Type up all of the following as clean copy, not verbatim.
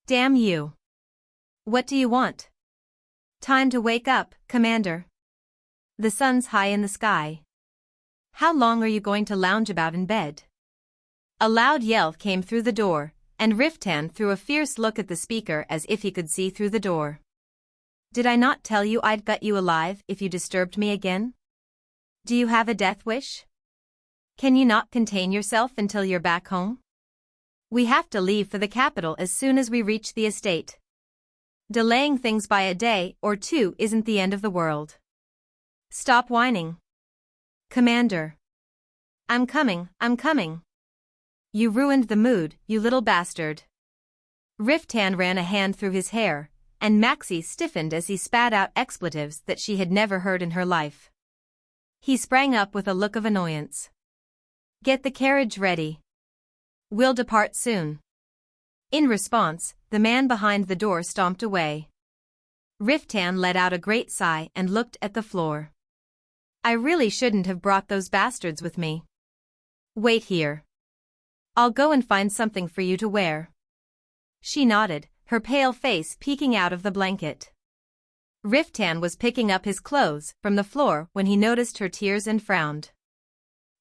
Damn you. What do you want? Time to wake up, Commander. The sun's high in the sky. How long are you going to lounge about in bed? A loud yell came through the door, and Riftan threw a fierce look at the speaker as if he could see through the door. Did I not tell you I'd gut you alive if you disturbed me again? Do you have a death wish? Can you not contain yourself until you're back home? We have to leave for the capital as soon as we reach the estate. Delaying things by a day or two isn't the end of the world. Stop whining. Commander. I'm coming. You ruined the mood, you little bastard. Riftan ran a hand through his hair, and Maxie stiffened as he spat out expletives that she had never heard in her life. He sprang up with a look of annoyance. Get the carriage ready. We'll depart soon. In response, the man behind the door stomped away. Riftan let out a great sigh and looked at the floor. I really shouldn't have brought those bastards with me. Wait here. I'll go and find something for you to wear. She nodded, her pale face peeking out of the blanket. Riftan was picking up his clothes from the floor when he noticed her tears and frowned.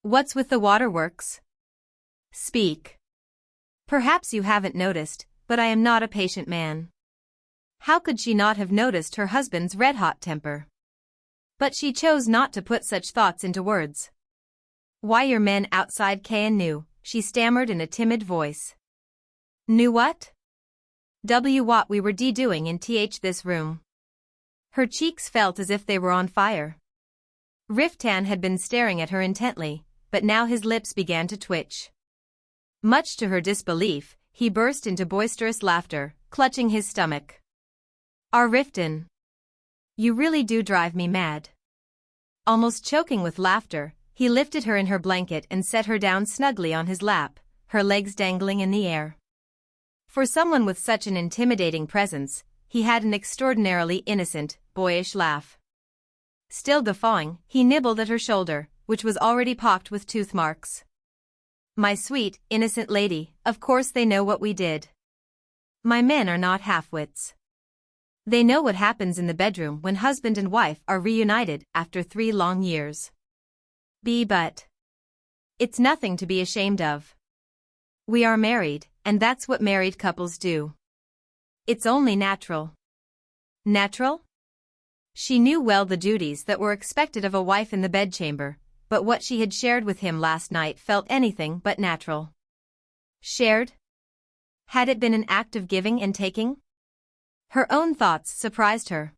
What's with the waterworks? Speak. Perhaps you haven't noticed, but I am not a patient man. How could she not have noticed her husband's red-hot temper? But she chose not to put such thoughts into words. Why your men outside Caen knew, she stammered in a timid voice. Knew what? What we were doing in this room. Her cheeks felt as if they were on fire. Riftan had been staring at her intently, but now his lips began to twitch. Much to her disbelief, he burst into boisterous laughter, clutching his stomach. Riftan. You really do drive me mad. Almost choking with laughter, he lifted her in her blanket and set her down snugly on his lap, her legs dangling in the air. For someone with such an intimidating presence, he had an extraordinarily innocent, boyish laugh. Still guffawing, he nibbled at her shoulder, which was already pocked with tooth marks. My sweet, innocent lady, of course they know what we did. My men are not half-wits. They know what happens in the bedroom when husband and wife are reunited after 3 long years. But it's nothing to be ashamed of. We are married, and that's what married couples do. It's only natural. Natural? She knew well the duties that were expected of a wife in the bedchamber, but what she had shared with him last night felt anything but natural. Shared? Had it been an act of giving and taking? Her own thoughts surprised her.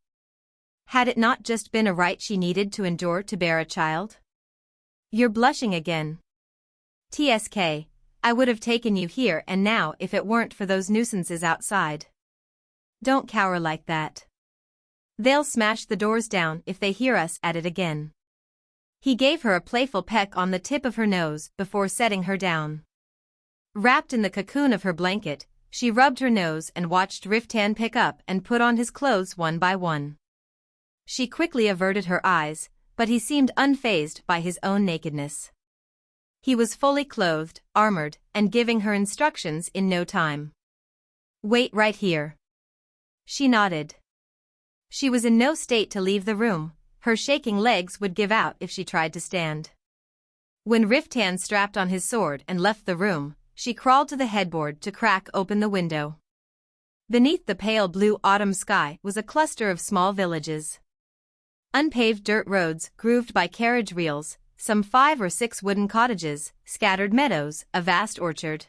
Had it not just been a right she needed to endure to bear a child? You're blushing again. TSK, I would have taken you here and now if it weren't for those nuisances outside. Don't cower like that. They'll smash the doors down if they hear us at it again. He gave her a playful peck on the tip of her nose before setting her down. Wrapped in the cocoon of her blanket, she rubbed her nose and watched Riftan pick up and put on his clothes one by one. She quickly averted her eyes, but he seemed unfazed by his own nakedness. He was fully clothed, armored, and giving her instructions in no time. Wait right here. She nodded. She was in no state to leave the room. Her shaking legs would give out if she tried to stand. When Riftan strapped on his sword and left the room, she crawled to the headboard to crack open the window. Beneath the pale blue autumn sky was a cluster of small villages. Unpaved dirt roads grooved by carriage wheels, some 5 or 6 wooden cottages, scattered meadows, a vast orchard.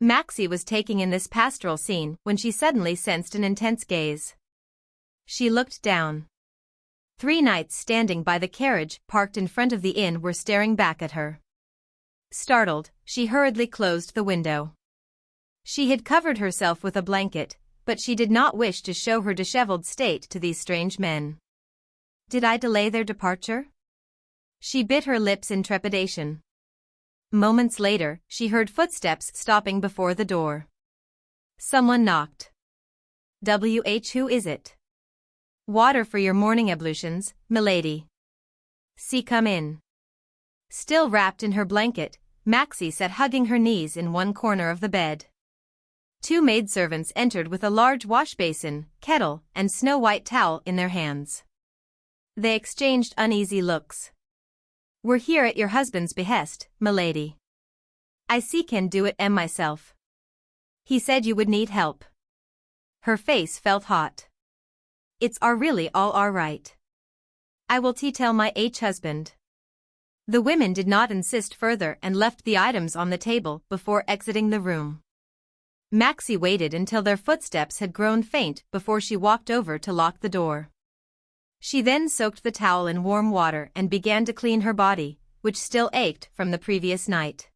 Maxie was taking in this pastoral scene when she suddenly sensed an intense gaze. She looked down. 3 knights standing by the carriage parked in front of the inn were staring back at her. Startled, she hurriedly closed the window. She had covered herself with a blanket, but she did not wish to show her disheveled state to these strange men. Did I delay their departure? She bit her lips in trepidation. Moments later, she heard footsteps stopping before the door. Someone knocked. Who is it? Water for your morning ablutions, milady. See, come in. Still wrapped in her blanket, Maxie sat hugging her knees in one corner of the bed. Two maidservants entered with a large washbasin, kettle, and snow-white towel in their hands. They exchanged uneasy looks. "We're here at your husband's behest, milady. I can do it myself. He said you would need help." Her face felt hot. "It's really all right. I will tell my husband." The women did not insist further and left the items on the table before exiting the room. Maxie waited until their footsteps had grown faint before she walked over to lock the door. She then soaked the towel in warm water and began to clean her body, which still ached from the previous night.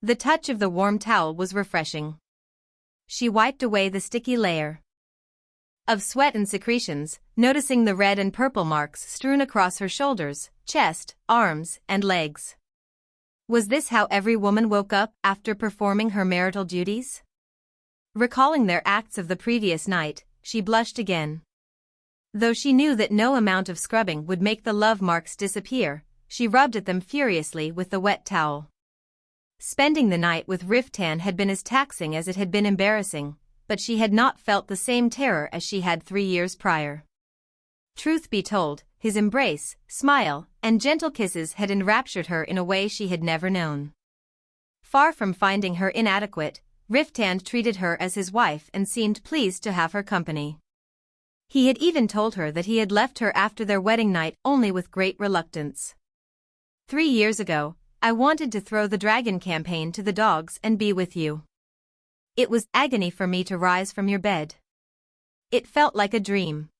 The touch of the warm towel was refreshing. She wiped away the sticky layer of sweat and secretions, noticing the red and purple marks strewn across her shoulders, chest, arms, and legs. Was this how every woman woke up after performing her marital duties? Recalling their acts of the previous night, she blushed again. Though she knew that no amount of scrubbing would make the love marks disappear, she rubbed at them furiously with the wet towel. Spending the night with Riftan had been as taxing as it had been embarrassing, but she had not felt the same terror as she had 3 years prior. Truth be told, his embrace, smile, and gentle kisses had enraptured her in a way she had never known. Far from finding her inadequate, Riftan treated her as his wife and seemed pleased to have her company. He had even told her that he had left her after their wedding night only with great reluctance. 3 years ago, I wanted to throw the dragon campaign to the dogs and be with you. It was agony for me to rise from your bed. It felt like a dream.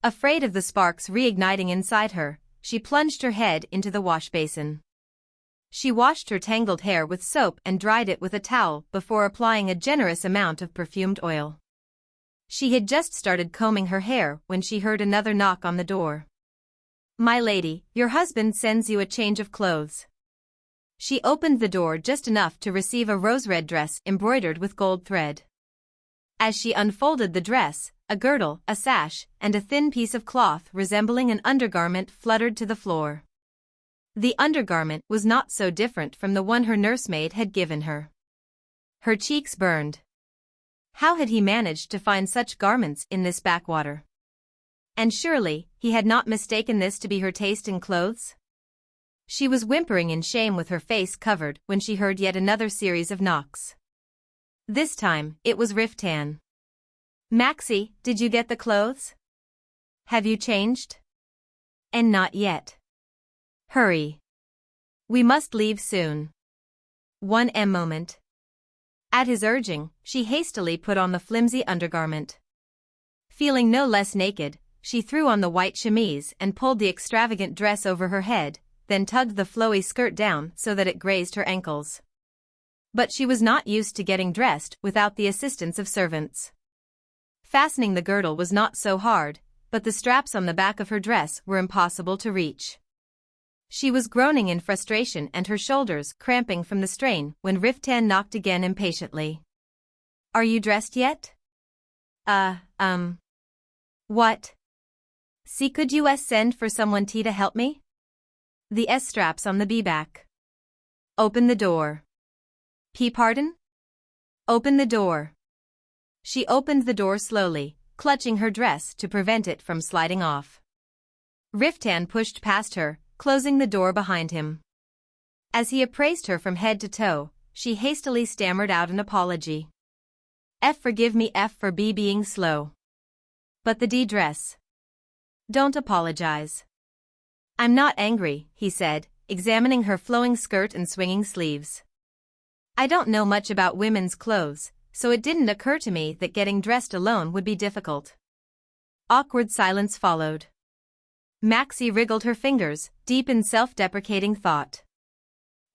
Afraid of the sparks reigniting inside her, she plunged her head into the washbasin. She washed her tangled hair with soap and dried it with a towel before applying a generous amount of perfumed oil. She had just started combing her hair when she heard another knock on the door. "My lady, your husband sends you a change of clothes." She opened the door just enough to receive a rose-red dress embroidered with gold thread. As she unfolded the dress, a girdle, a sash, and a thin piece of cloth resembling an undergarment fluttered to the floor. The undergarment was not so different from the one her nursemaid had given her. Her cheeks burned. How had he managed to find such garments in this backwater? And surely, he had not mistaken this to be her taste in clothes? She was whimpering in shame with her face covered when she heard yet another series of knocks. This time, it was Riftan. "Maxie, did you get the clothes? Have you changed?" "And not yet. Hurry. We must leave soon." One moment. At his urging, she hastily put on the flimsy undergarment. Feeling no less naked, she threw on the white chemise and pulled the extravagant dress over her head, then tugged the flowy skirt down so that it grazed her ankles. But she was not used to getting dressed without the assistance of servants. Fastening the girdle was not so hard, but the straps on the back of her dress were impossible to reach. She was groaning in frustration and her shoulders cramping from the strain when Riftan knocked again impatiently. "Are you dressed yet?" What? Could you send for someone to help me?" The straps on the B-back. "Open the door." Pardon?" "Open the door." She opened the door slowly, clutching her dress to prevent it from sliding off. Riftan pushed past her, closing the door behind him. As he appraised her from head to toe, she hastily stammered out an apology. Forgive me for being slow. But the dress. Don't apologize. I'm not angry, he said, examining her flowing skirt and swinging sleeves. I don't know much about women's clothes, so it didn't occur to me that getting dressed alone would be difficult. Awkward silence followed. Maxie wriggled her fingers, deep in self-deprecating thought.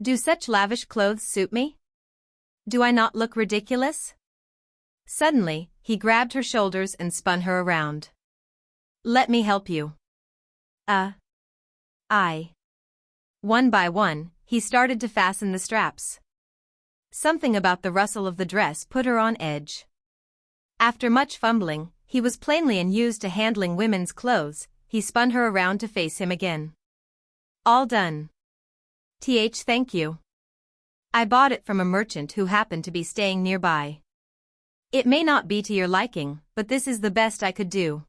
Do such lavish clothes suit me? Do I not look ridiculous? Suddenly, he grabbed her shoulders and spun her around. Let me help you. One by one, he started to fasten the straps. Something about the rustle of the dress put her on edge. After much fumbling, he was plainly unused to handling women's clothes. He spun her around to face him again. All done. Thank you. I bought it from a merchant who happened to be staying nearby. It may not be to your liking, but this is the best I could do.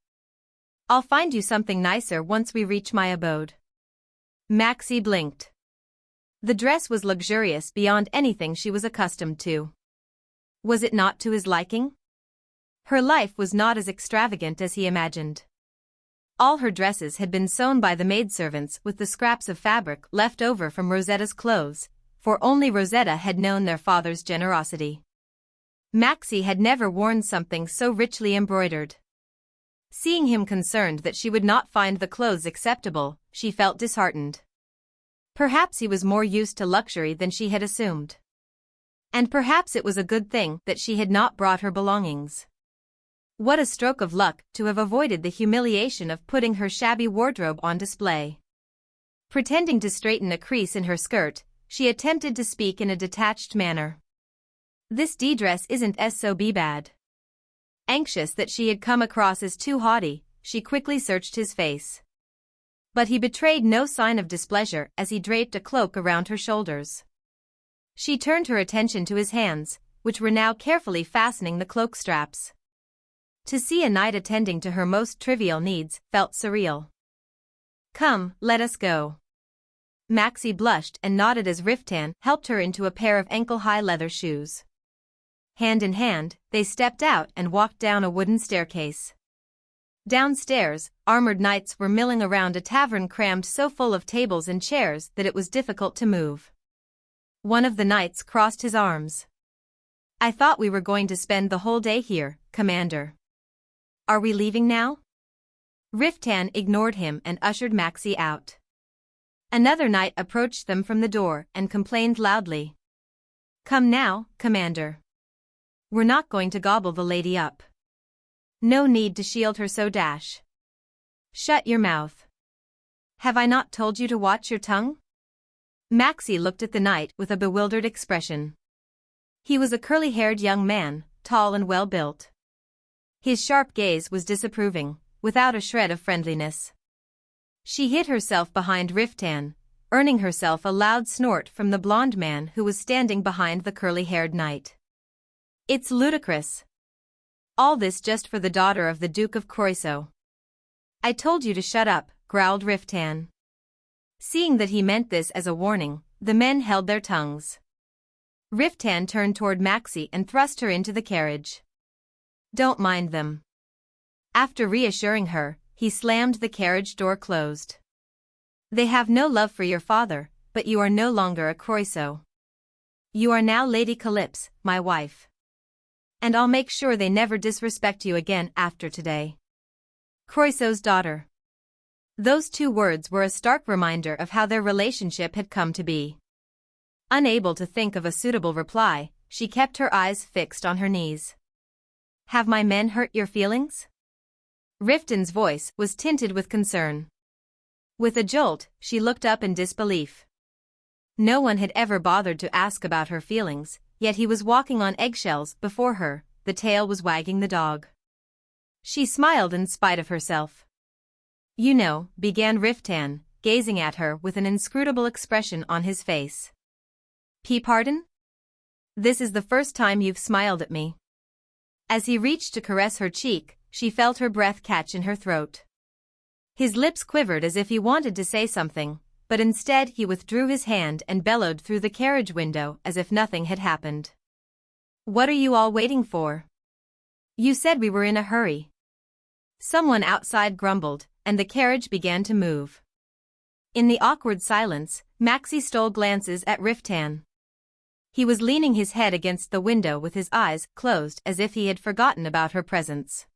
I'll find you something nicer once we reach my abode. Maxie blinked. The dress was luxurious beyond anything she was accustomed to. Was it not to his liking? Her life was not as extravagant as he imagined. All her dresses had been sewn by the maidservants with the scraps of fabric left over from Rosetta's clothes, for only Rosetta had known their father's generosity. Maxie had never worn something so richly embroidered. Seeing him concerned that she would not find the clothes acceptable, she felt disheartened. Perhaps he was more used to luxury than she had assumed. And perhaps it was a good thing that she had not brought her belongings. What a stroke of luck to have avoided the humiliation of putting her shabby wardrobe on display. Pretending to straighten a crease in her skirt, she attempted to speak in a detached manner. This dress isn't so bad. Anxious that she had come across as too haughty, she quickly searched his face. But he betrayed no sign of displeasure as he draped a cloak around her shoulders. She turned her attention to his hands, which were now carefully fastening the cloak straps. To see a knight attending to her most trivial needs felt surreal. Come, let us go. Maxie blushed and nodded as Riftan helped her into a pair of ankle-high leather shoes. Hand in hand, they stepped out and walked down a wooden staircase. Downstairs, armored knights were milling around a tavern crammed so full of tables and chairs that it was difficult to move. One of the knights crossed his arms. I thought we were going to spend the whole day here, Commander. Are we leaving now? Riftan ignored him and ushered Maxie out. Another knight approached them from the door and complained loudly. Come now, Commander. We're not going to gobble the lady up. No need to shield her so dash. Shut your mouth. Have I not told you to watch your tongue? Maxie looked at the knight with a bewildered expression. He was a curly-haired young man, tall and well-built. His sharp gaze was disapproving, without a shred of friendliness. She hid herself behind Riftan, earning herself a loud snort from the blond man who was standing behind the curly-haired knight. It's ludicrous. All this just for the daughter of the Duke of Croiso. I told you to shut up, growled Riftan. Seeing that he meant this as a warning, the men held their tongues. Riftan turned toward Maxie and thrust her into the carriage. Don't mind them. After reassuring her, he slammed the carriage door closed. They have no love for your father, but you are no longer a Croiso. You are now Lady Calypse, my wife. And I'll make sure they never disrespect you again after today. Croiso's daughter. Those two words were a stark reminder of how their relationship had come to be. Unable to think of a suitable reply, she kept her eyes fixed on her knees. Have my men hurt your feelings? Riftan's voice was tinted with concern. With a jolt, she looked up in disbelief. No one had ever bothered to ask about her feelings, yet he was walking on eggshells before her, the tail was wagging the dog. She smiled in spite of herself. You know, began Riftan, gazing at her with an inscrutable expression on his face. Pardon? This is the first time you've smiled at me. As he reached to caress her cheek, she felt her breath catch in her throat. His lips quivered as if he wanted to say something, but instead he withdrew his hand and bellowed through the carriage window as if nothing had happened. What are you all waiting for? You said we were in a hurry. Someone outside grumbled, and the carriage began to move. In the awkward silence, Maxie stole glances at Riftan. He was leaning his head against the window with his eyes closed as if he had forgotten about her presence.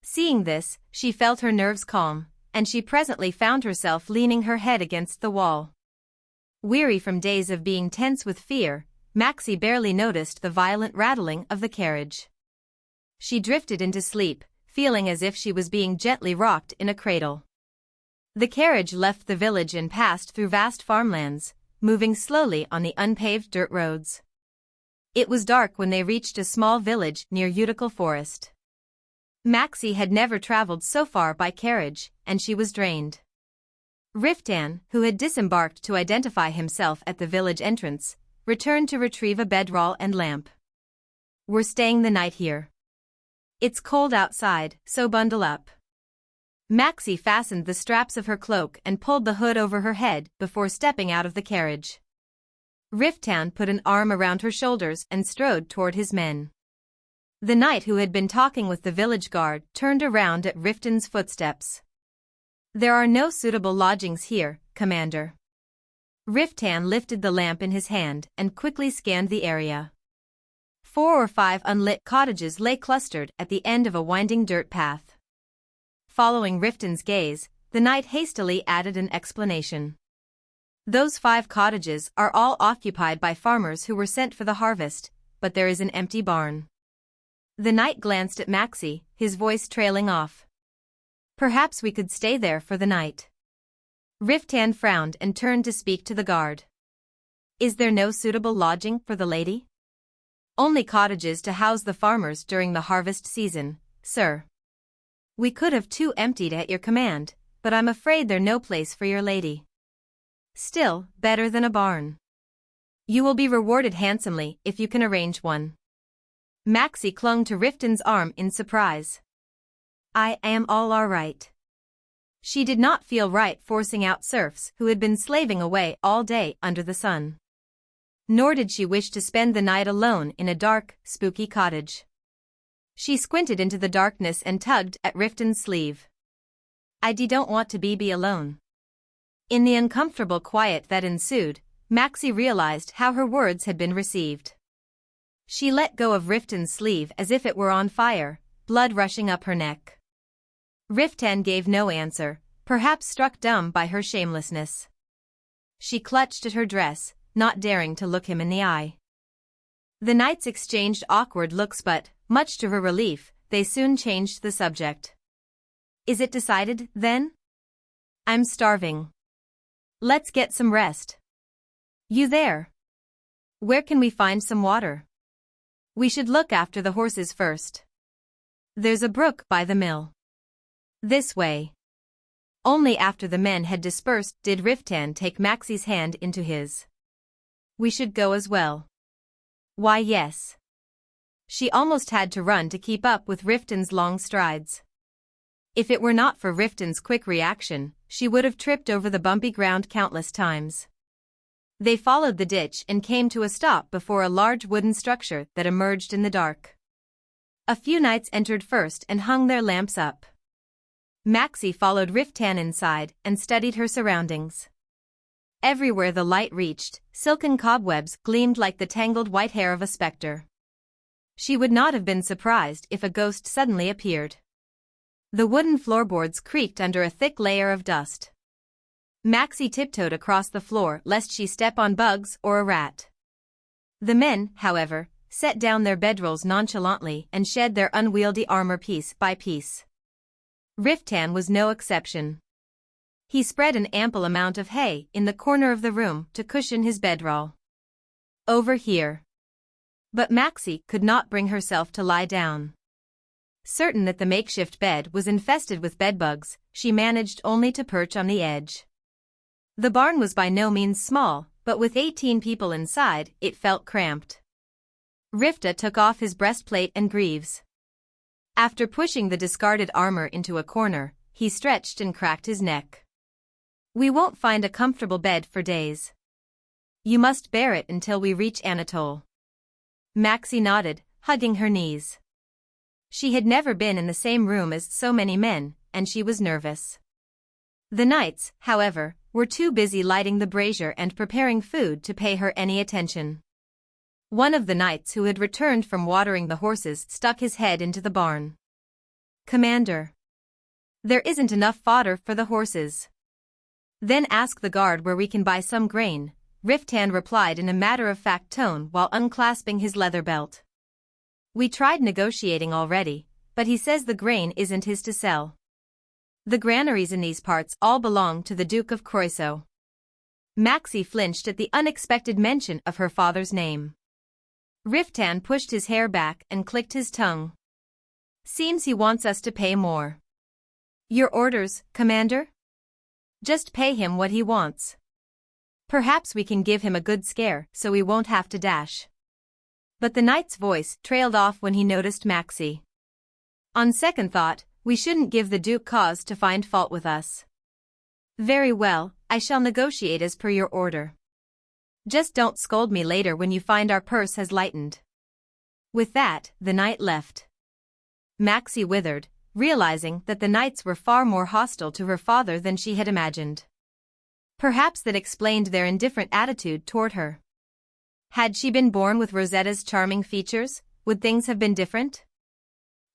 Seeing this, she felt her nerves calm, and she presently found herself leaning her head against the wall. Weary from days of being tense with fear, Maxie barely noticed the violent rattling of the carriage. She drifted into sleep, feeling as if she was being gently rocked in a cradle. The carriage left the village and passed through vast farmlands, moving slowly on the unpaved dirt roads. It was dark when they reached a small village near Utical Forest. Maxie had never traveled so far by carriage, and she was drained. Riftan, who had disembarked to identify himself at the village entrance, returned to retrieve a bedroll and lamp. We're staying the night here. It's cold outside, so bundle up. Maxie fastened the straps of her cloak and pulled the hood over her head before stepping out of the carriage. Riftan put an arm around her shoulders and strode toward his men. The knight who had been talking with the village guard turned around at Riftan's footsteps. There are no suitable lodgings here, Commander. Riftan lifted the lamp in his hand and quickly scanned the area. 4 or 5 unlit cottages lay clustered at the end of a winding dirt path. Following Riftan's gaze, the knight hastily added an explanation. Those 5 cottages are all occupied by farmers who were sent for the harvest, but there is an empty barn. The knight glanced at Maxie, his voice trailing off. Perhaps we could stay there for the night. Riftan frowned and turned to speak to the guard. Is there no suitable lodging for the lady? Only cottages to house the farmers during the harvest season, sir. We could have 2 emptied at your command, but I'm afraid they're no place for your lady. Still, better than a barn. You will be rewarded handsomely if you can arrange one. Maxie clung to Riftan's arm in surprise. I am all right. She did not feel right forcing out serfs who had been slaving away all day under the sun. Nor did she wish to spend the night alone in a dark, spooky cottage. She squinted into the darkness and tugged at Riftan's sleeve. I don't want to be alone. In the uncomfortable quiet that ensued, Maxie realized how her words had been received. She let go of Riftan's sleeve as if it were on fire, blood rushing up her neck. Riftan gave no answer, perhaps struck dumb by her shamelessness. She clutched at her dress, not daring to look him in the eye. The knights exchanged awkward looks but, much to her relief, they soon changed the subject. Is it decided, then? I'm starving. Let's get some rest. You there? Where can we find some water? We should look after the horses first. There's a brook by the mill. This way. Only after the men had dispersed did Riftan take Maxie's hand into his. We should go as well. Why yes. She almost had to run to keep up with Riftan's long strides. If it were not for Riftan's quick reaction, she would have tripped over the bumpy ground countless times. They followed the ditch and came to a stop before a large wooden structure that emerged in the dark. A few knights entered first and hung their lamps up. Maxie followed Riftan inside and studied her surroundings. Everywhere the light reached, silken cobwebs gleamed like the tangled white hair of a specter. She would not have been surprised if a ghost suddenly appeared. The wooden floorboards creaked under a thick layer of dust. Maxie tiptoed across the floor lest she step on bugs or a rat. The men, however, set down their bedrolls nonchalantly and shed their unwieldy armor piece by piece. Riftan was no exception. He spread an ample amount of hay in the corner of the room to cushion his bedroll. Over here. But Maxie could not bring herself to lie down. Certain that the makeshift bed was infested with bedbugs, she managed only to perch on the edge. The barn was by no means small, but with 18 people inside, it felt cramped. Rifta took off his breastplate and greaves. After pushing the discarded armor into a corner, he stretched and cracked his neck. We won't find a comfortable bed for days. You must bear it until we reach Anatole. Maxie nodded, hugging her knees. She had never been in the same room as so many men, and she was nervous. The knights, however, were too busy lighting the brazier and preparing food to pay her any attention. One of the knights who had returned from watering the horses stuck his head into the barn. Commander. There isn't enough fodder for the horses. Then ask the guard where we can buy some grain, Riftan replied in a matter-of-fact tone while unclasping his leather belt. We tried negotiating already, but he says the grain isn't his to sell. The granaries in these parts all belong to the Duke of Croiseau. Maxie flinched at the unexpected mention of her father's name. Riftan pushed his hair back and clicked his tongue. Seems he wants us to pay more. Your orders, Commander? Just pay him what he wants. Perhaps we can give him a good scare so he won't have to dash. But the knight's voice trailed off when he noticed Maxie. On second thought, we shouldn't give the Duke cause to find fault with us. Very well, I shall negotiate as per your order. Just don't scold me later when you find our purse has lightened. With that, the knight left. Maxie withered, realizing that the knights were far more hostile to her father than she had imagined. Perhaps that explained their indifferent attitude toward her. Had she been born with Rosetta's charming features, would things have been different?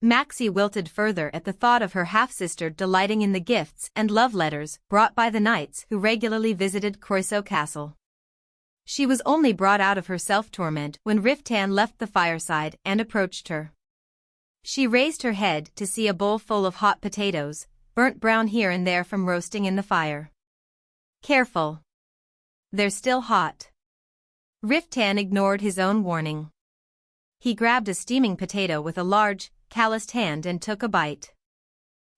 Maxie wilted further at the thought of her half-sister delighting in the gifts and love letters brought by the knights who regularly visited Croiseau Castle. She was only brought out of her self-torment when Riftan left the fireside and approached her. She raised her head to see a bowl full of hot potatoes, burnt brown here and there from roasting in the fire. Careful. They're still hot. Riftan ignored his own warning. He grabbed a steaming potato with a large, calloused hand and took a bite.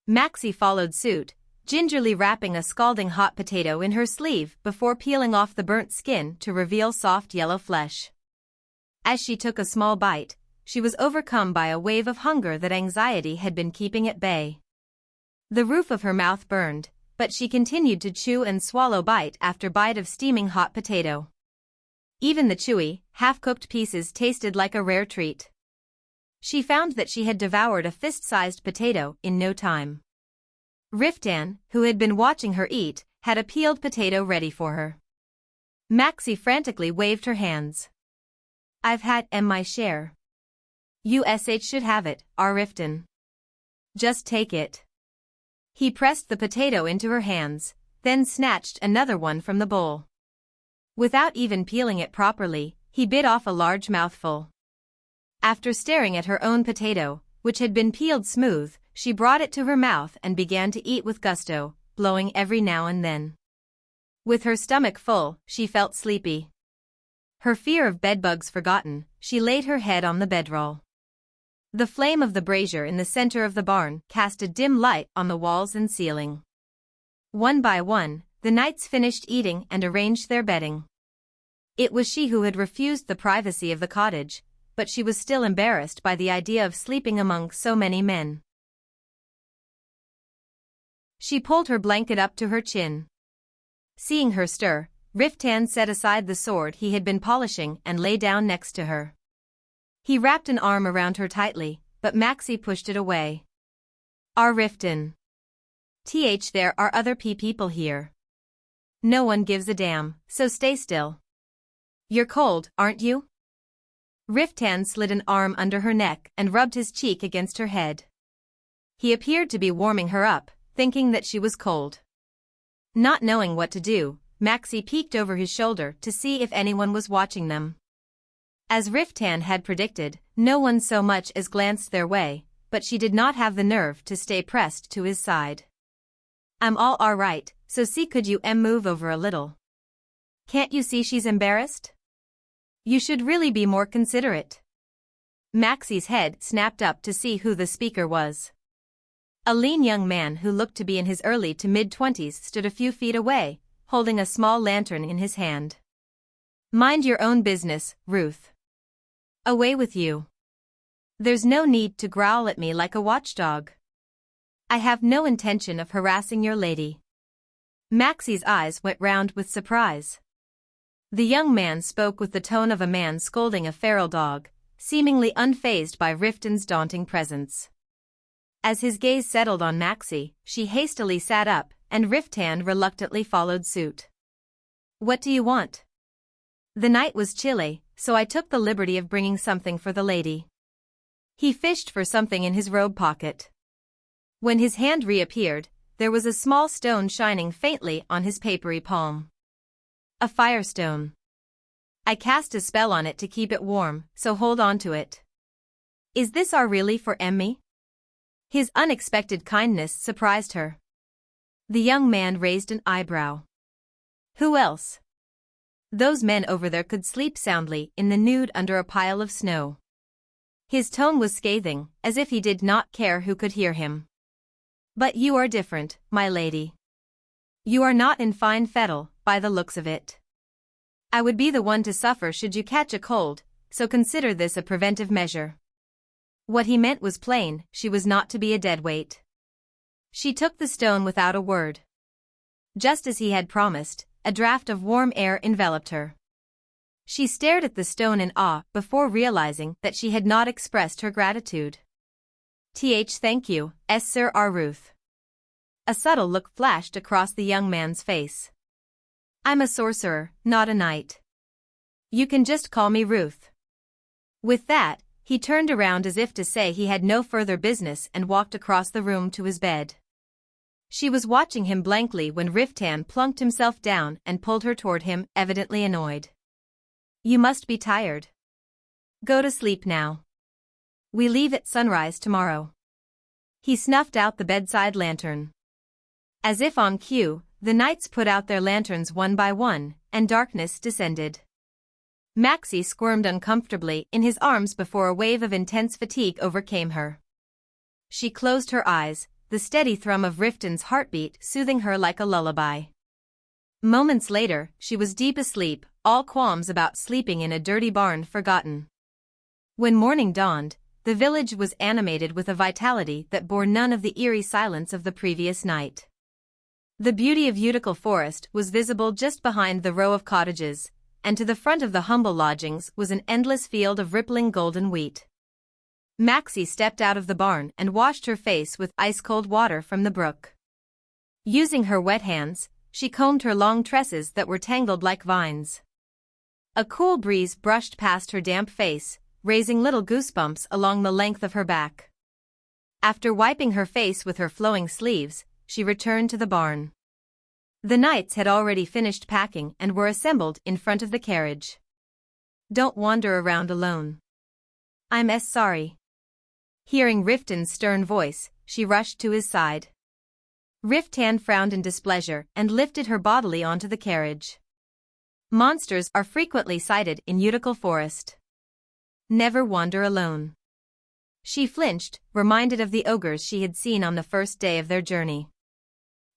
Maxie followed suit, gingerly wrapping a scalding hot potato in her sleeve before peeling off the burnt skin to reveal soft yellow flesh. As she took a small bite, she was overcome by a wave of hunger that anxiety had been keeping at bay. The roof of her mouth burned, but she continued to chew and swallow bite after bite of steaming hot potato. Even the chewy, half-cooked pieces tasted like a rare treat. She found that she had devoured a fist-sized potato in no time. Riftan, who had been watching her eat, had a peeled potato ready for her. Maxie frantically waved her hands. I've had my share. USH should have it, Riftan. Just take it. He pressed the potato into her hands, then snatched another one from the bowl. Without even peeling it properly, he bit off a large mouthful. After staring at her own potato, which had been peeled smooth, she brought it to her mouth and began to eat with gusto, blowing every now and then. With her stomach full, she felt sleepy. Her fear of bedbugs forgotten, she laid her head on the bedroll. The flame of the brazier in the center of the barn cast a dim light on the walls and ceiling. One by one, the knights finished eating and arranged their bedding. It was she who had refused the privacy of the cottage, but she was still embarrassed by the idea of sleeping among so many men. She pulled her blanket up to her chin. Seeing her stir, Riftan set aside the sword he had been polishing and lay down next to her. He wrapped an arm around her tightly, but Maxie pushed it away. Riftan. There are other people here. No one gives a damn, so stay still. You're cold, aren't you? Riftan slid an arm under her neck and rubbed his cheek against her head. He appeared to be warming her up, thinking that she was cold. Not knowing what to do, Maxie peeked over his shoulder to see if anyone was watching them. As Riftan had predicted, no one so much as glanced their way, but she did not have the nerve to stay pressed to his side. I'm all right, so see could you move over a little? Can't you see she's embarrassed? You should really be more considerate. Maxie's head snapped up to see who the speaker was. A lean young man who looked to be in his early to mid-20s stood a few feet away, holding a small lantern in his hand. Mind your own business, Ruth. Away with you. There's no need to growl at me like a watchdog. I have no intention of harassing your lady. Maxie's eyes went round with surprise. The young man spoke with the tone of a man scolding a feral dog, seemingly unfazed by Riftan's daunting presence. As his gaze settled on Maxie, she hastily sat up, and Riftan reluctantly followed suit. What do you want? The night was chilly, so I took the liberty of bringing something for the lady. He fished for something in his robe pocket. When his hand reappeared, there was a small stone shining faintly on his papery palm. A firestone. I cast a spell on it to keep it warm, so hold on to it. Is this really for Emmy? His unexpected kindness surprised her. The young man raised an eyebrow. Who else? Those men over there could sleep soundly in the nude under a pile of snow. His tone was scathing, as if he did not care who could hear him. But you are different, my lady. You are not in fine fettle, by the looks of it. I would be the one to suffer should you catch a cold, so consider this a preventive measure. What he meant was plain, she was not to be a deadweight. She took the stone without a word. Just as he had promised, a draft of warm air enveloped her. She stared at the stone in awe before realizing that she had not expressed her gratitude. Thank you, Sir Ruth. A subtle look flashed across the young man's face. I'm a sorcerer, not a knight. You can just call me Ruth. With that, he turned around as if to say he had no further business and walked across the room to his bed. She was watching him blankly when Riftan plunked himself down and pulled her toward him, evidently annoyed. You must be tired. Go to sleep now. We leave at sunrise tomorrow. He snuffed out the bedside lantern. As if on cue, the knights put out their lanterns one by one, and darkness descended. Maxie squirmed uncomfortably in his arms before a wave of intense fatigue overcame her. She closed her eyes, the steady thrum of Riftan's heartbeat soothing her like a lullaby. Moments later, she was deep asleep, all qualms about sleeping in a dirty barn forgotten. When morning dawned, the village was animated with a vitality that bore none of the eerie silence of the previous night. The beauty of Utical Forest was visible just behind the row of cottages, and to the front of the humble lodgings was an endless field of rippling golden wheat. Maxie stepped out of the barn and washed her face with ice-cold water from the brook. Using her wet hands, she combed her long tresses that were tangled like vines. A cool breeze brushed past her damp face, raising little goosebumps along the length of her back. After wiping her face with her flowing sleeves, she returned to the barn. The knights had already finished packing and were assembled in front of the carriage. Don't wander around alone. I'm sorry. Hearing Riftan's stern voice, she rushed to his side. Riftan frowned in displeasure and lifted her bodily onto the carriage. Monsters are frequently sighted in Utical Forest. Never wander alone. She flinched, reminded of the ogres she had seen on the first day of their journey.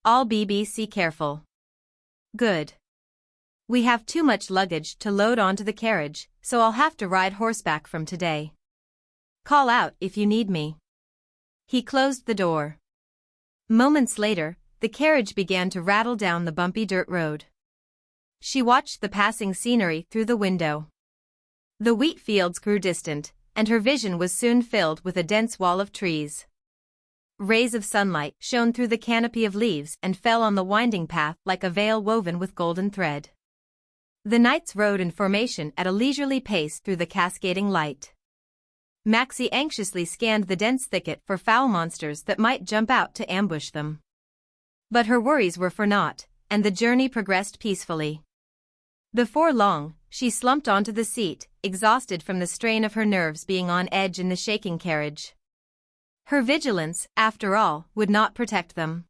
I'll be careful. Good. We have too much luggage to load onto the carriage, so I'll have to ride horseback from today. Call out if you need me. He closed the door. Moments later, the carriage began to rattle down the bumpy dirt road. She watched the passing scenery through the window. The wheat fields grew distant, and her vision was soon filled with a dense wall of trees. Rays of sunlight shone through the canopy of leaves and fell on the winding path like a veil woven with golden thread. The knights rode in formation at a leisurely pace through the cascading light. Maxie anxiously scanned the dense thicket for foul monsters that might jump out to ambush them. But her worries were for naught, and the journey progressed peacefully. Before long, she slumped onto the seat, exhausted from the strain of her nerves being on edge in the shaking carriage. Her vigilance, after all, would not protect them.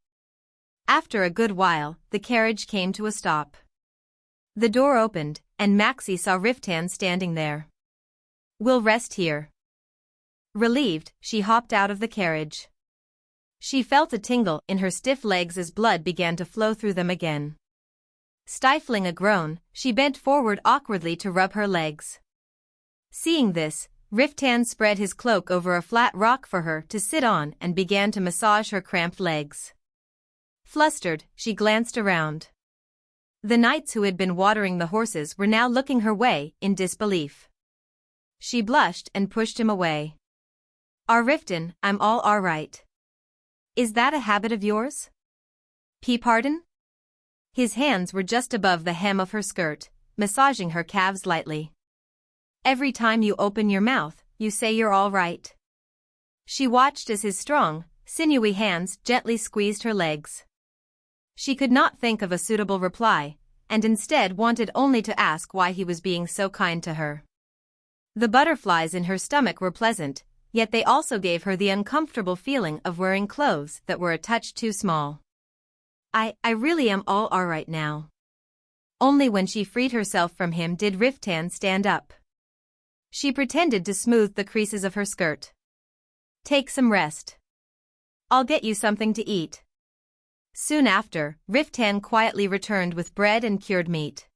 After a good while, the carriage came to a stop. The door opened, and Maxie saw Riftan standing there. We'll rest here. Relieved, she hopped out of the carriage. She felt a tingle in her stiff legs as blood began to flow through them again. Stifling a groan, she bent forward awkwardly to rub her legs. Seeing this, Riftan spread his cloak over a flat rock for her to sit on and began to massage her cramped legs. Flustered, she glanced around. The knights who had been watering the horses were now looking her way in disbelief. She blushed and pushed him away. Riftan, I'm all right. Is that a habit of yours? Pardon? His hands were just above the hem of her skirt, massaging her calves lightly. Every time you open your mouth, you say you're all right. She watched as his strong, sinewy hands gently squeezed her legs. She could not think of a suitable reply, and instead wanted only to ask why he was being so kind to her. The butterflies in her stomach were pleasant, yet they also gave her the uncomfortable feeling of wearing clothes that were a touch too small. I really am all right now. Only when she freed herself from him did Riftan stand up. She pretended to smooth the creases of her skirt. Take some rest. I'll get you something to eat. Soon after, Riftan quietly returned with bread and cured meat.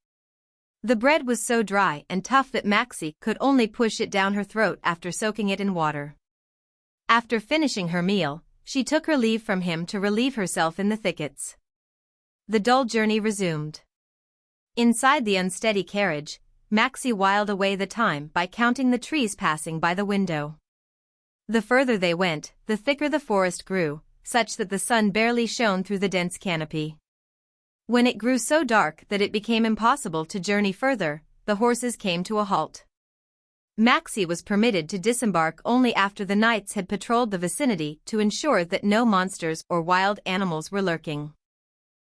The bread was so dry and tough that Maxie could only push it down her throat after soaking it in water. After finishing her meal, she took her leave from him to relieve herself in the thickets. The dull journey resumed. Inside the unsteady carriage, Maxie whiled away the time by counting the trees passing by the window. The further they went, the thicker the forest grew, such that the sun barely shone through the dense canopy. When it grew so dark that it became impossible to journey further, the horses came to a halt. Maxie was permitted to disembark only after the knights had patrolled the vicinity to ensure that no monsters or wild animals were lurking.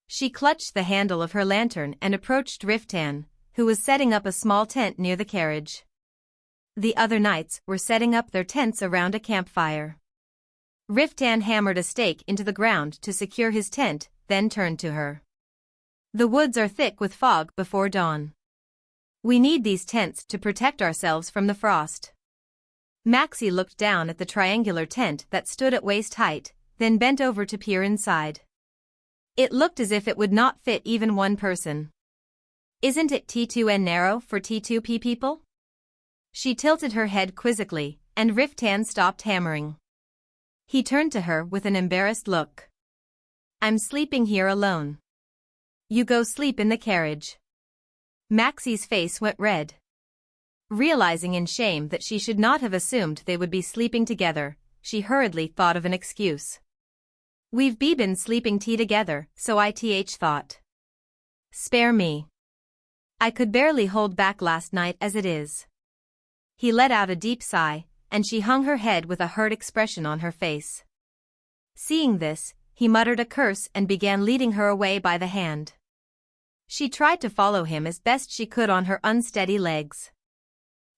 She clutched the handle of her lantern and approached Riftan, who was setting up a small tent near the carriage. The other knights were setting up their tents around a campfire. Riftan hammered a stake into the ground to secure his tent, then turned to her. The woods are thick with fog before dawn. We need these tents to protect ourselves from the frost. Maxie looked down at the triangular tent that stood at waist height, then bent over to peer inside. It looked as if it would not fit even one person. Isn't it T2N narrow for T2P people? She tilted her head quizzically, and Riftan stopped hammering. He turned to her with an embarrassed look. I'm sleeping here alone. You go sleep in the carriage. Maxie's face went red. Realizing in shame that she should not have assumed they would be sleeping together, she hurriedly thought of an excuse. We've been sleeping together, so I thought. Spare me. I could barely hold back last night as it is. He let out a deep sigh, and she hung her head with a hurt expression on her face. Seeing this, he muttered a curse and began leading her away by the hand. She tried to follow him as best she could on her unsteady legs.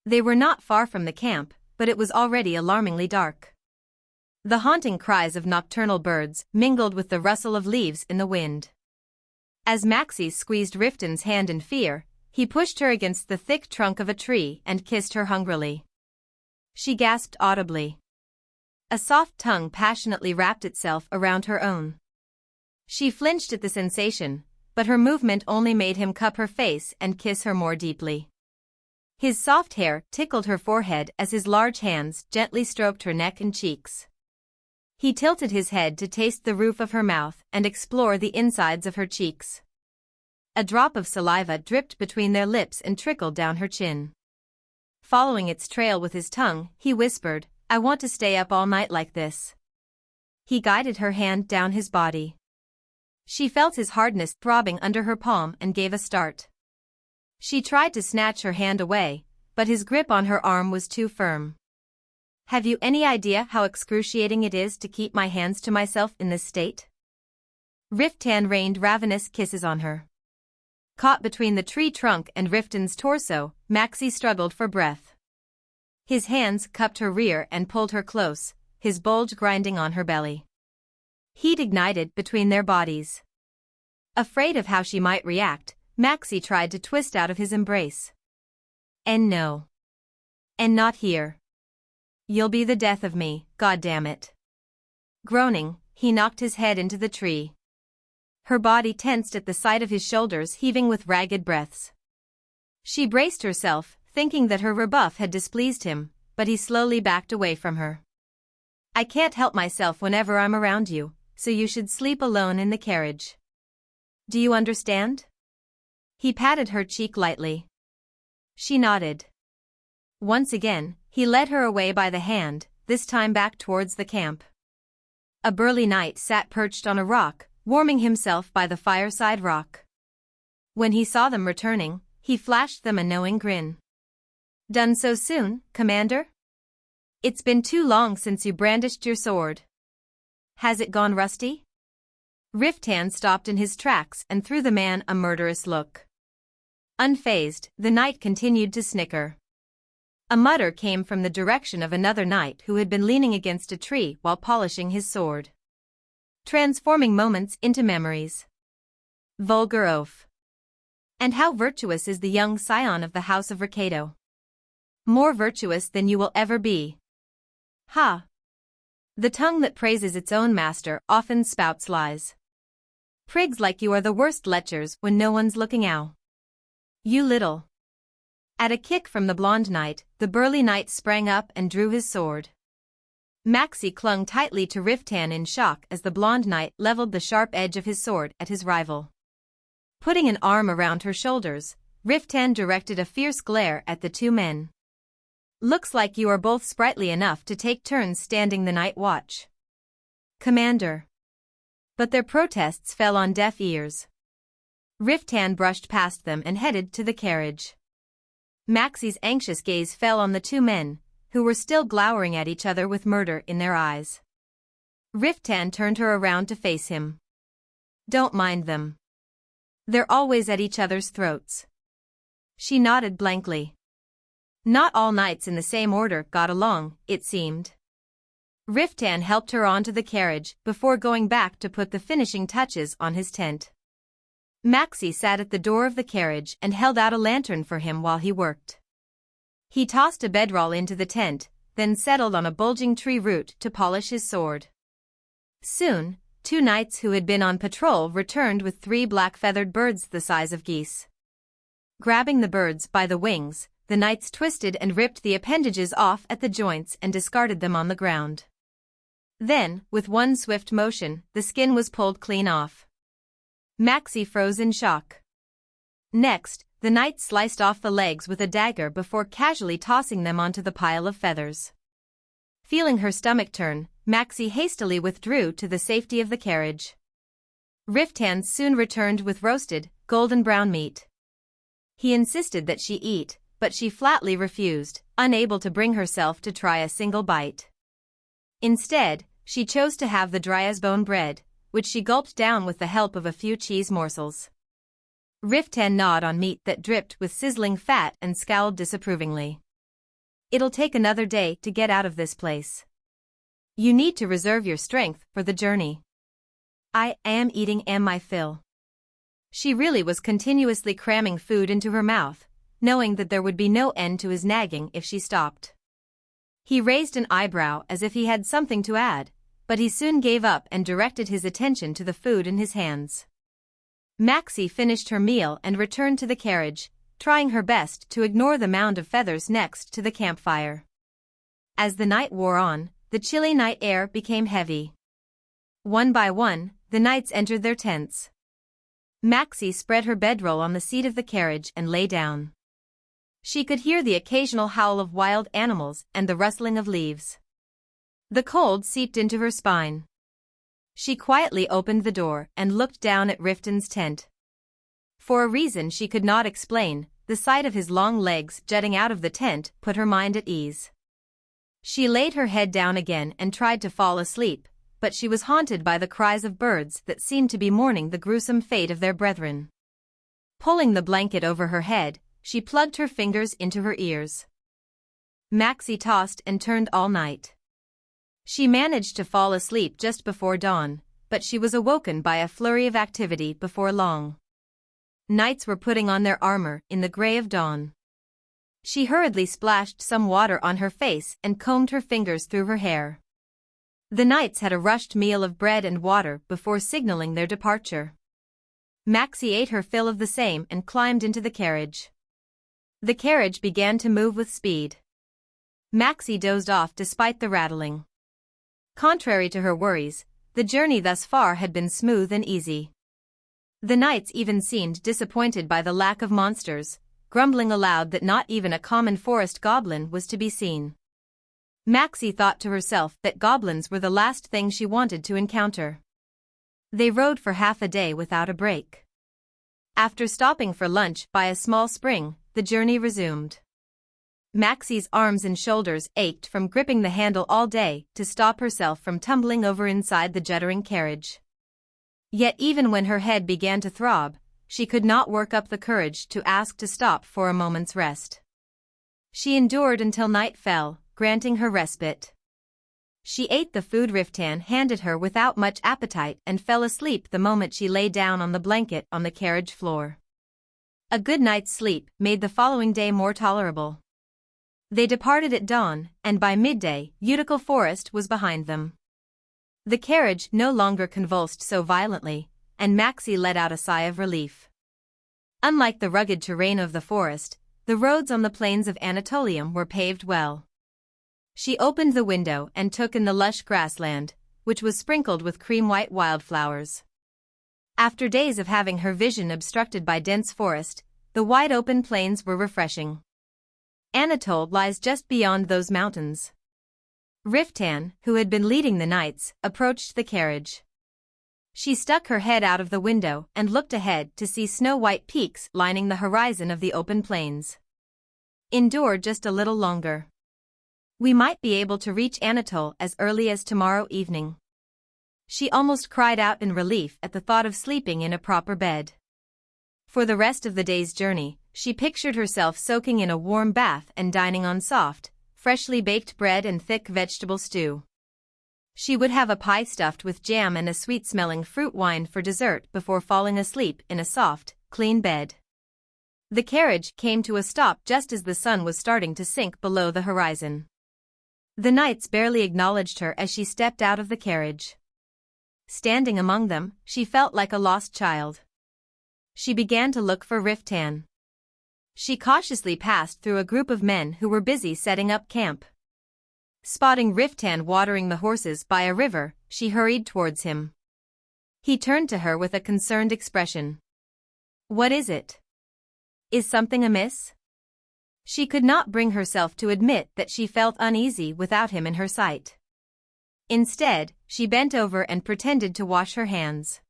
They were not far from the camp, but it was already alarmingly dark. The haunting cries of nocturnal birds mingled with the rustle of leaves in the wind. As Maxie squeezed Riftan's hand in fear, he pushed her against the thick trunk of a tree and kissed her hungrily. She gasped audibly. A soft tongue passionately wrapped itself around her own. She flinched at the sensation, but her movement only made him cup her face and kiss her more deeply. His soft hair tickled her forehead as his large hands gently stroked her neck and cheeks. He tilted his head to taste the roof of her mouth and explore the insides of her cheeks. A drop of saliva dripped between their lips and trickled down her chin. Following its trail with his tongue, he whispered, I want to stay up all night like this. He guided her hand down his body. She felt his hardness throbbing under her palm and gave a start. She tried to snatch her hand away, but his grip on her arm was too firm. Have you any idea how excruciating it is to keep my hands to myself in this state? Riftan rained ravenous kisses on her. Caught between the tree trunk and Riftan's torso, Maxie struggled for breath. His hands cupped her rear and pulled her close, his bulge grinding on her belly. Heat ignited between their bodies. Afraid of how she might react, Maxie tried to twist out of his embrace. And no. And not here. You'll be the death of me, goddammit. Groaning, he knocked his head into the tree. Her body tensed at the sight of his shoulders heaving with ragged breaths. She braced herself, thinking that her rebuff had displeased him, but he slowly backed away from her. I can't help myself whenever I'm around you, so you should sleep alone in the carriage. Do you understand? He patted her cheek lightly. She nodded. Once again, he led her away by the hand, this time back towards the camp. A burly knight sat perched on a rock, warming himself by the fireside rock. When he saw them returning, he flashed them a knowing grin. Done so soon, Commander? It's been too long since you brandished your sword. Has it gone rusty? Riftan stopped in his tracks and threw the man a murderous look. Unfazed, the knight continued to snicker. A mutter came from the direction of another knight who had been leaning against a tree while polishing his sword. Transforming moments into memories. Vulgar oaf. And how virtuous is the young scion of the House of Ricado? More virtuous than you will ever be. Ha! The tongue that praises its own master often spouts lies. Prigs like you are the worst lechers when no one's looking out. You little At a kick from the blonde knight, the burly knight sprang up and drew his sword. Maxie clung tightly to Riftan in shock as the blonde knight leveled the sharp edge of his sword at his rival. Putting an arm around her shoulders, Riftan directed a fierce glare at the two men. "Looks like you are both sprightly enough to take turns standing the night watch, Commander." But their protests fell on deaf ears. Riftan brushed past them and headed to the carriage. Maxie's anxious gaze fell on the two men, who were still glowering at each other with murder in their eyes. Riftan turned her around to face him. "Don't mind them. They're always at each other's throats." She nodded blankly. Not all knights in the same order got along, it seemed. Riftan helped her onto the carriage before going back to put the finishing touches on his tent. Maxie sat at the door of the carriage and held out a lantern for him while he worked. He tossed a bedroll into the tent, then settled on a bulging tree root to polish his sword. Soon, two knights who had been on patrol returned with 3 black-feathered birds the size of geese. Grabbing the birds by the wings, the knights twisted and ripped the appendages off at the joints and discarded them on the ground. Then, with one swift motion, the skin was pulled clean off. Maxie froze in shock. Next, the knight sliced off the legs with a dagger before casually tossing them onto the pile of feathers. Feeling her stomach turn, Maxie hastily withdrew to the safety of the carriage. Riftan soon returned with roasted, golden brown meat. He insisted that she eat, but she flatly refused, unable to bring herself to try a single bite. Instead, she chose to have the dry-as-bone bread, which she gulped down with the help of a few cheese morsels. Riftan gnawed on meat that dripped with sizzling fat and scowled disapprovingly. "It'll take another day to get out of this place. You need to reserve your strength for the journey." "I am eating my fill." She really was continuously cramming food into her mouth, knowing that there would be no end to his nagging if she stopped. He raised an eyebrow as if he had something to add, but he soon gave up and directed his attention to the food in his hands. Maxie finished her meal and returned to the carriage, trying her best to ignore the mound of feathers next to the campfire. As the night wore on, the chilly night air became heavy. One by one, the knights entered their tents. Maxie spread her bedroll on the seat of the carriage and lay down. She could hear the occasional howl of wild animals and the rustling of leaves. The cold seeped into her spine. She quietly opened the door and looked down at Riftan's tent. For a reason she could not explain, the sight of his long legs jutting out of the tent put her mind at ease. She laid her head down again and tried to fall asleep, but she was haunted by the cries of birds that seemed to be mourning the gruesome fate of their brethren. Pulling the blanket over her head, she plugged her fingers into her ears. Maxie tossed and turned all night. She managed to fall asleep just before dawn, but she was awoken by a flurry of activity before long. Knights were putting on their armor in the gray of dawn. She hurriedly splashed some water on her face and combed her fingers through her hair. The knights had a rushed meal of bread and water before signaling their departure. Maxie ate her fill of the same and climbed into the carriage. The carriage began to move with speed. Maxie dozed off despite the rattling. Contrary to her worries, the journey thus far had been smooth and easy. The knights even seemed disappointed by the lack of monsters, grumbling aloud that not even a common forest goblin was to be seen. Maxie thought to herself that goblins were the last thing she wanted to encounter. They rode for half a day without a break. After stopping for lunch by a small spring, the journey resumed. Maxie's arms and shoulders ached from gripping the handle all day to stop herself from tumbling over inside the juddering carriage. Yet even when her head began to throb, she could not work up the courage to ask to stop for a moment's rest. She endured until night fell, granting her respite. She ate the food Riftan handed her without much appetite and fell asleep the moment she lay down on the blanket on the carriage floor. A good night's sleep made the following day more tolerable. They departed at dawn, and by midday, Utical Forest was behind them. The carriage no longer convulsed so violently, and Maxie let out a sigh of relief. Unlike the rugged terrain of the forest, The roads on the plains of Anatolium were paved well. She opened the window and took in the lush grassland, which was sprinkled with cream-white wildflowers. After days of having her vision obstructed by dense forest, the wide open plains were refreshing. Anatole lies just beyond those mountains. Riftan, who had been leading the knights, approached the carriage. She stuck her head out of the window and looked ahead to see snow-white peaks lining the horizon of the open plains. Endure just a little longer. We might be able to reach Anatole as early as tomorrow evening. She almost cried out in relief at the thought of sleeping in a proper bed. For the rest of the day's journey, she pictured herself soaking in a warm bath and dining on soft, freshly baked bread and thick vegetable stew. She would have a pie stuffed with jam and a sweet-smelling fruit wine for dessert before falling asleep in a soft, clean bed. The carriage came to a stop just as the sun was starting to sink below the horizon. The knights barely acknowledged her as she stepped out of the carriage. Standing among them, she felt like a lost child. She began to look for Riftan. She cautiously passed through a group of men who were busy setting up camp. Spotting Riftan watering the horses by a river, she hurried towards him. He turned to her with a concerned expression. "What is it? Is something amiss?" She could not bring herself to admit that she felt uneasy without him in her sight. Instead, she bent over and pretended to wash her hands.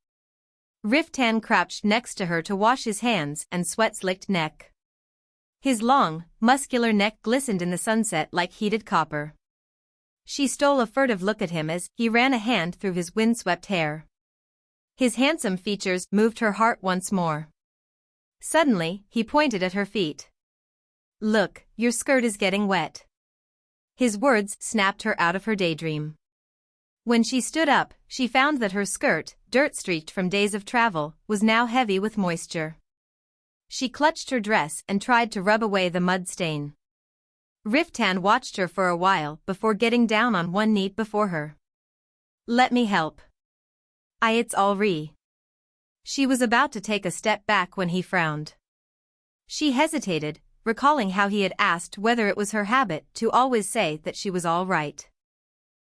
Riftan crouched next to her to wash his hands and sweat-slicked neck. His long, muscular neck glistened in the sunset like heated copper. She stole a furtive look at him as he ran a hand through his windswept hair. His handsome features moved her heart once more. Suddenly, he pointed at her feet. "Look, your skirt is getting wet." His words snapped her out of her daydream. When she stood up, she found that her skirt, dirt-streaked from days of travel, was now heavy with moisture. She clutched her dress and tried to rub away the mud stain. Riftan watched her for a while before getting down on one knee before her. "Let me help." "It's all re." She was about to take a step back when he frowned. She hesitated, recalling how he had asked whether it was her habit to always say that she was all right.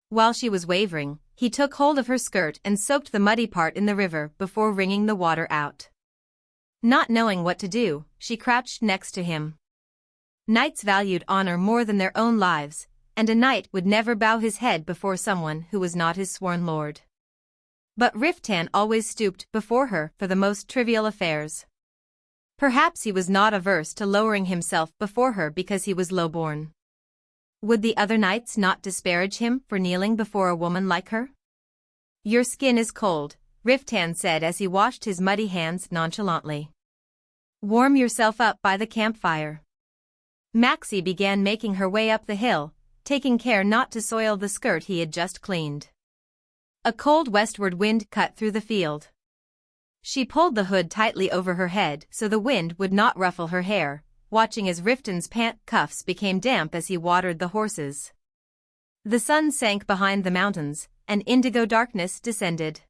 While she was wavering, he took hold of her skirt and soaked the muddy part in the river before wringing the water out. Not knowing what to do, she crouched next to him. Knights valued honor more than their own lives, and a knight would never bow his head before someone who was not his sworn lord. But Riftan always stooped before her for the most trivial affairs. Perhaps he was not averse to lowering himself before her because he was low-born. Would the other knights not disparage him for kneeling before a woman like her? "Your skin is cold," Riftan said as he washed his muddy hands nonchalantly. "Warm yourself up by the campfire." Maxie began making her way up the hill, taking care not to soil the skirt he had just cleaned. A cold westward wind cut through the field. She pulled the hood tightly over her head so the wind would not ruffle her hair, watching as Riftan's pant cuffs became damp as he watered the horses. The sun sank behind the mountains, and indigo darkness descended.